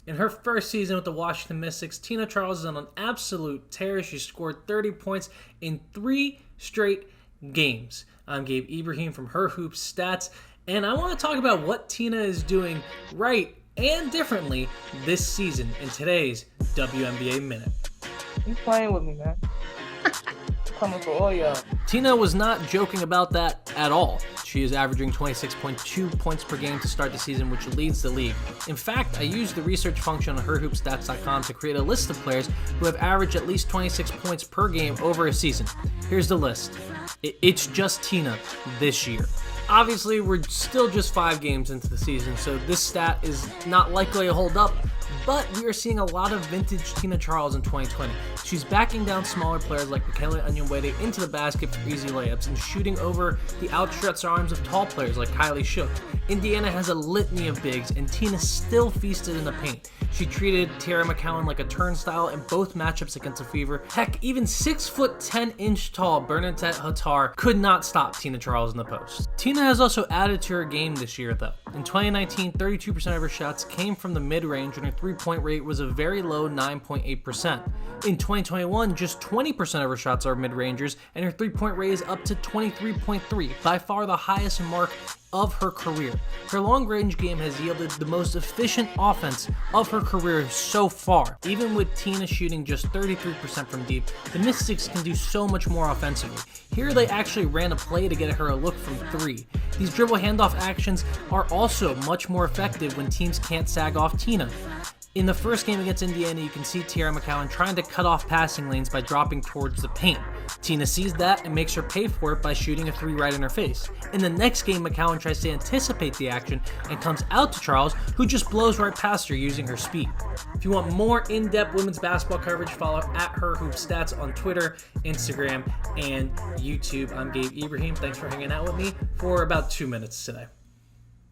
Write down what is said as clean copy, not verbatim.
In her first season with the Washington Mystics, Tina Charles is on an absolute tear. She scored 30 points in 3 straight games. I'm Gabe Ibrahim from Her Hoops Stats, and I want to talk about what Tina is doing right and differently this season in today's WNBA Minute. You playing with me, man. Coming for all y'all. Tina was not joking about that at all. She is averaging 26.2 points per game to start the season, which leads the league. In fact, I used the research function on herhoopstats.com to create a list of players who have averaged at least 26 points per game over a season. Here's the list. It's just Tina this year. Obviously, we're still just 5 games into the season, so this stat is not likely to hold up, but we are seeing a lot of vintage Tina Charles in 2020. She's backing down smaller players like Michaela Onyenwere into the basket for easy layups and shooting over the outstretched arms of tall players like Kylie Shook. Indiana has a litany of bigs, and Tina still feasted in the paint. She treated Tierra McCowan like a turnstile in both matchups against the Fever. Heck, even 6'10" tall Bernadette Hattar could not stop Tina Charles in the post. Tina has also added to her game this year, though. In 2019, 32% of her shots came from the mid-range, and her three-point rate was a very low 9.8%. In 2021, just 20% of her shots are mid-rangers, and her three-point rate is up to 23.3, by far the highest mark of her career. Her long-range game has yielded the most efficient offense of her career so far. Even with Tina shooting just 33% from deep, the Mystics can do so much more offensively. Here they actually ran a play to get her a look from 3. These dribble handoff actions are also much more effective when teams can't sag off Tina. In the first game against Indiana, you can see Tierra McCowan trying to cut off passing lanes by dropping towards the paint. Tina sees that and makes her pay for it by shooting a 3 right in her face. In the next game, McCowan tries to anticipate the action and comes out to Charles, who just blows right past her using her speed. If you want more in-depth women's basketball coverage, follow at Her Hoop Stats on Twitter, Instagram, and YouTube. I'm Gabe Ibrahim. Thanks for hanging out with me for about 2 minutes today.